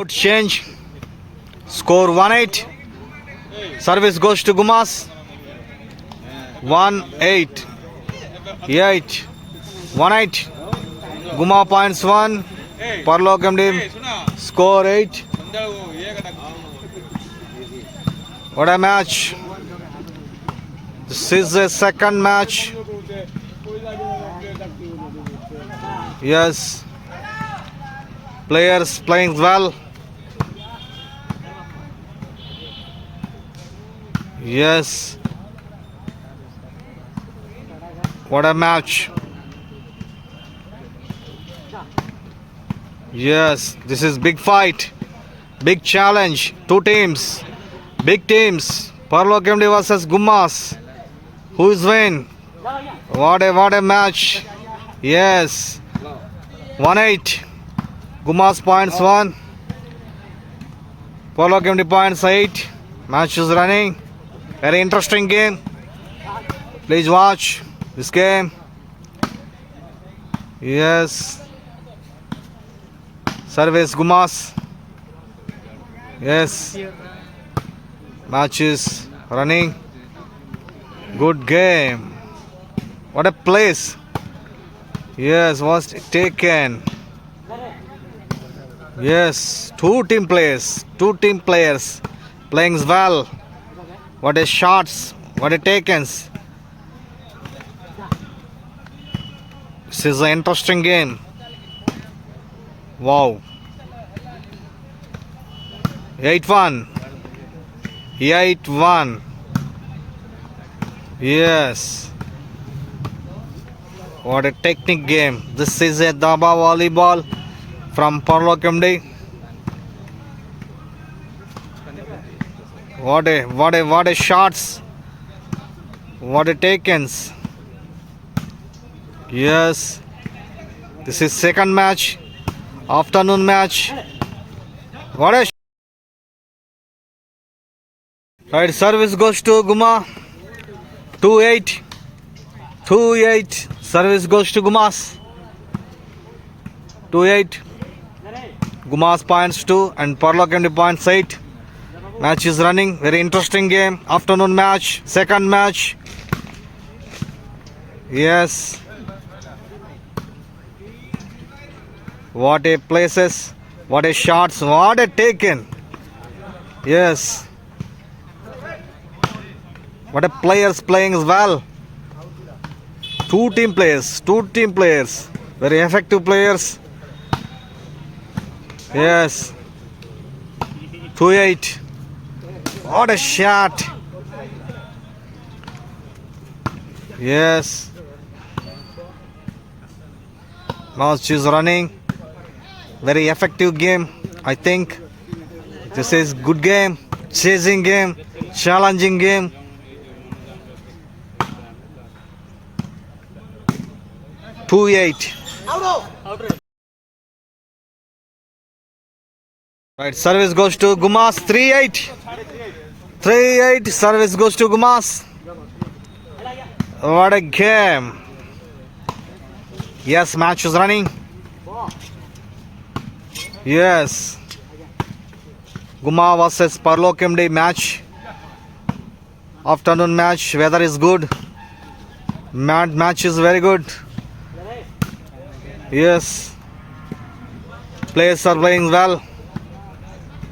Change. Score 1-8. Service goes to Gumas. 1-8. 8. 1-8. Guma points 1. Parlok MD. Score 8. What a match. This is the second match. Yes. Players playing well. Yes. What a match. Yes, this is big fight. Big challenge. Two teams. Big teams. Parlok MD versus Gumas. Who is win? What a match. Yes. 1-8. Gumas points 1. Parlok MD points 8. Match is running. Very interesting game. Please watch this game. Yes. Service Gumas. Yes. Match is running. Good game. What a place. Yes, was taken. Yes, two team players playing well. What a shots, what a takens. This is an interesting game. Wow. 8-1. 8-1. Yes. What a technique game. This is a Daba volleyball from Parlok MD. What a shots. What a takens. Yes. This is second match. Afternoon match. What a right, service goes to Guma. 2-8. 2-8. Service goes to Gumas. 2-8. Gumas points 2 and Parlok MD points 8. Match is running. Very interesting game. Afternoon match. Second match. Yes. What a places. What a shots. What a taken. Yes. What a players playing as well. Two team players. Very effective players. Yes. 2-8. What a shot. Yes. Match is running. Very effective game. I think this is good game. Chasing game. Challenging game. Right, service goes to Gumas. 3-8. 3-8. Service goes to Gumas. What a game. Yes, match is running. Yes. Guma versus Parlok MD match. Afternoon match. Weather is good. Match is very good. Yes. Players are playing well.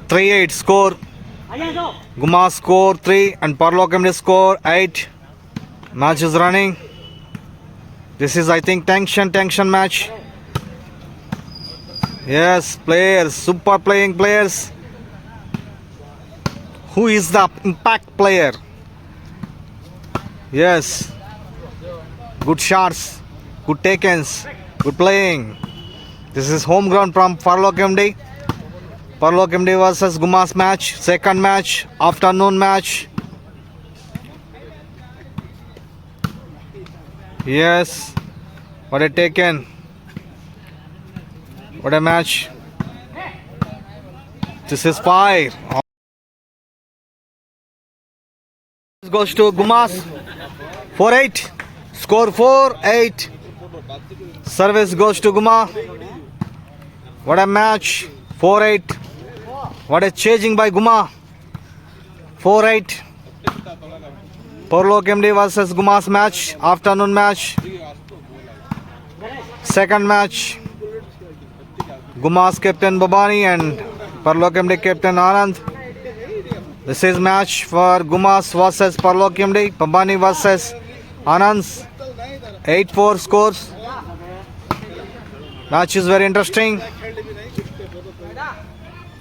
3-8 score. Guma score 3 and Parlok MD score 8. Match is running. This is, I think, tension match. Yes, players, super playing players. Who is the impact player? Yes. Good shots, good takens, good playing. This is home ground from Parlok MD. Parlok MD versus Gumas match. Second match, afternoon match. Yes. What a taken. What a match. This is 5. This goes to Gumas. 4-8. Score 4-8. Service goes to Guma. What a match. 4-8. What a chasing by Guma. 4-8. Porlok MD versus Guma's match. Afternoon match. Second match. Guma's captain Babani and Porlok MD captain Anand. This is match for Gumas versus Porlok MD. Babani versus Anand's. 8-4 scores. Match is very interesting.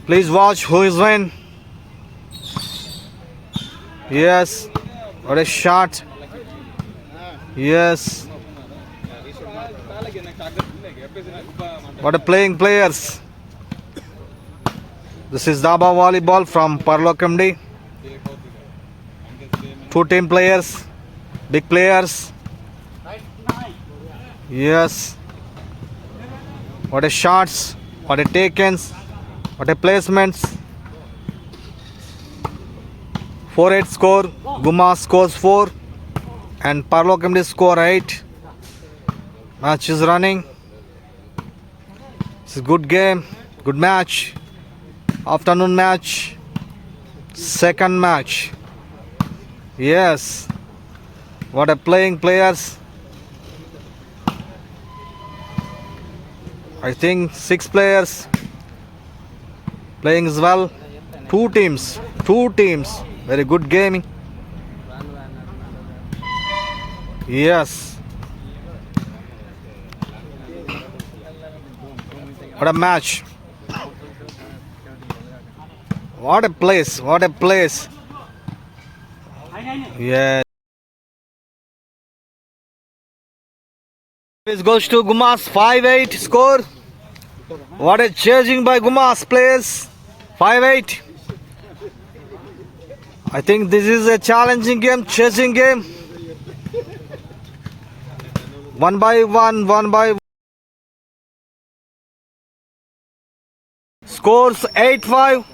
Please watch who is win. Yes. What a shot. Yes. What a playing players. This is Daba volleyball from Porlok MD. Two team players. Big players. Yes. What a shots. What a takens. What a placements. 4-8 score. Guma scores 4 and Porlok MD score 8. Match is running. It's a good game, good match. Afternoon match. Second match. Yes. What a playing players. I think 6 players playing as well. Two teams. Very good gaming. Yes. What a match. What a place. Yeah. This goes to Gumas 5-8 score. What a chasing by Gumas players. 5-8. I think this is a challenging game, chasing game. One by one. Scores 8-5.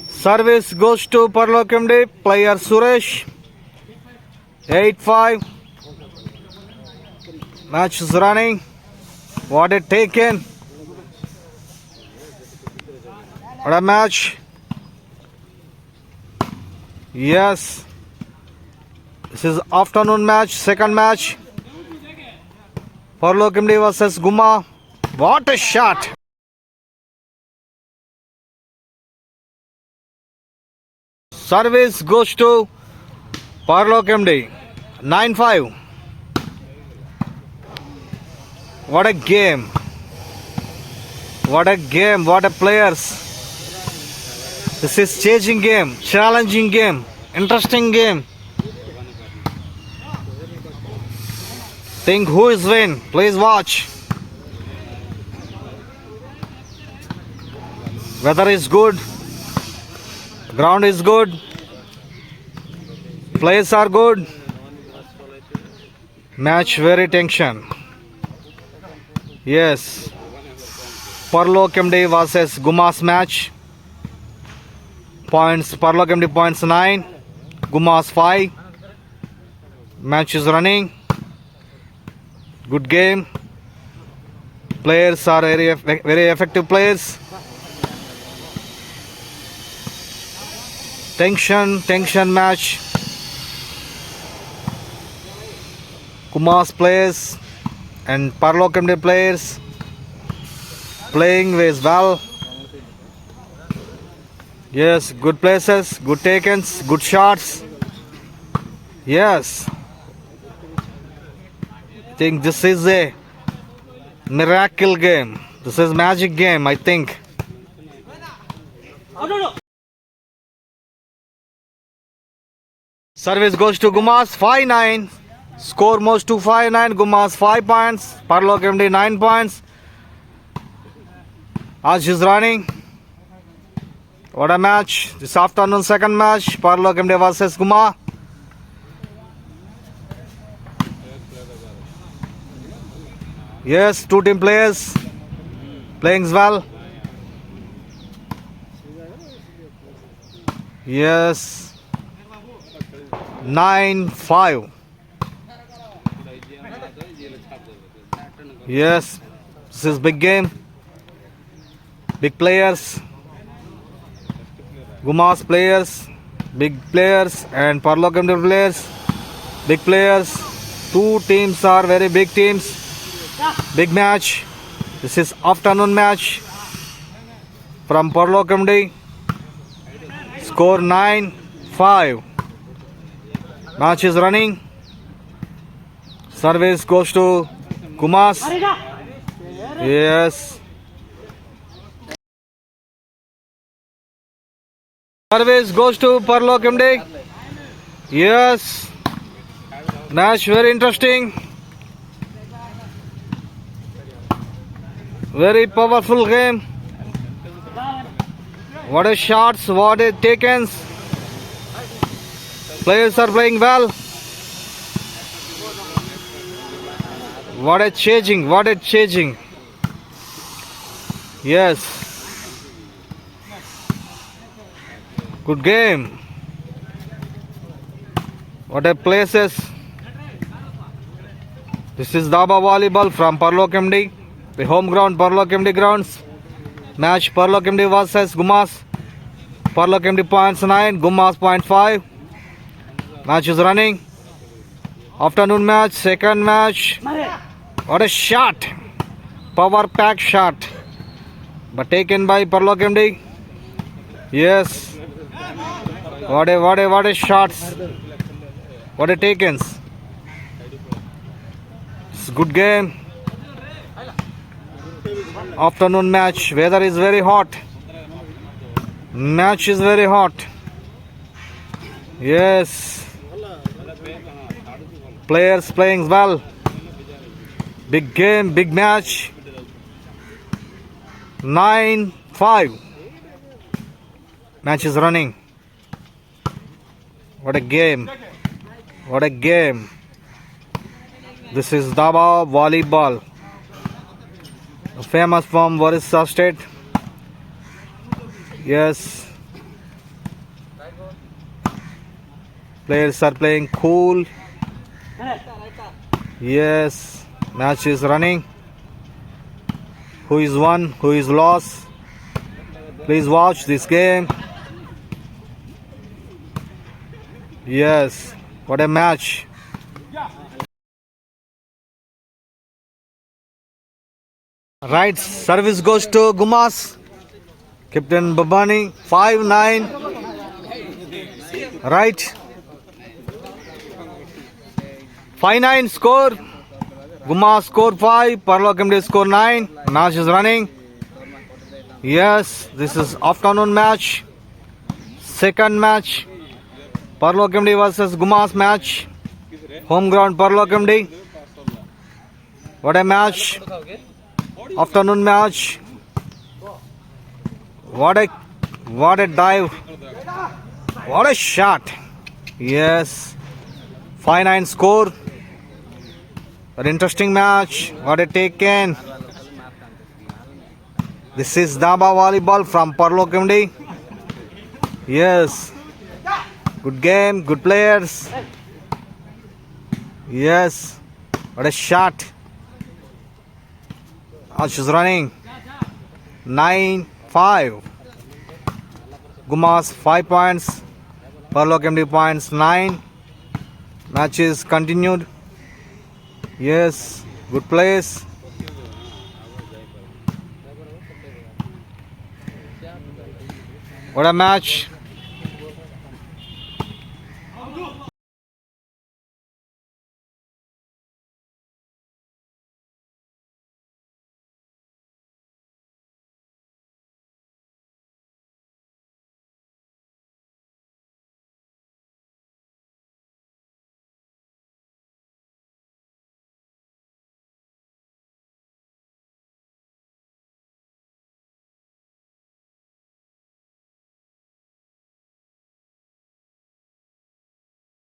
Service goes to Porlok MD. Player Suresh. 8-5. Match is running. What a taken. What a match. Yes. This is afternoon match, second match. Porlok MD versus Guma. What a shot. Service goes to Porlok MD. 9-5. What a game. What a players. This is chasing game, challenging game, interesting game. Think who is win. Please watch. Weather is good. Ground is good. Players are good. Match very tension. Yes. Porlok MD versus Gumas match. Points. Porlok MD points 9. Gumas 5. Match is running. Good game. Players are very effective players. Tension match. Gumas players and Porlok MD players playing very well. Yes, good places, good takens, good shots. Yes. I think this is a miracle game. This is magic game, I think. Service goes to Gumas 5-9. Score moves to 5-9. Gumas 5 points. Porlok MD 9 points. As is running. What a match. This afternoon second match. Porlok MD versus Guma. Yes, two team players playing well. Yes. 9-5. Yes, this is big game. Big players. Gumas players, big players, and Parlok MD players, big players. Two teams are very big teams. Big match. This is afternoon match from Parlok MD. Score 9-5. Match is running. Service goes to Gumas. Yes. Service goes to Parlok MD. Yes. Match very interesting. Very powerful game. What a shots, what a takens. Players are playing well. What a changing, what a changing. Yes. Good game. What a places. This is Daba Volleyball from Parlok MD. The home ground Parlok MD grounds. Match Parlok MD versus Gumas. Parlok MD points 9, Gumas point 5. Match is running. Afternoon match, second match. What a shot. Power pack shot. But taken by Parlok MD. Yes. What a shots. What a takens. It's a good game. Afternoon match. Weather is very hot. Match is very hot. Yes. Players playing well. Big game, big match. 9-5. Match is running. What a game. What a game. This is Daba Volleyball. Famous from Orissa State. Yes. Players are playing cool. Yes. Match is running. Who is won? Who is lost? Please watch this game. Yes. What a match. Right. Service goes to Gumas. Captain Babani. 5-9. Right. 5-9 score. Gumas score 5. Parlok MD score 9. Match is running. Yes, this is afternoon match. Second match. Parlok MD versus Gumas match. Home ground Parlok MD. What a match. Afternoon match. What a dive. What a shot. Yes. 5-9 score. An interesting match. What a taken. This is Daba Volleyball from Parlok MD. Yes. Good game, good players. Yes. What a shot. Match is running. 9-5. Gumas 5 points. Parlok MD points 9. Match is continued. Yes. Good plays. What a match.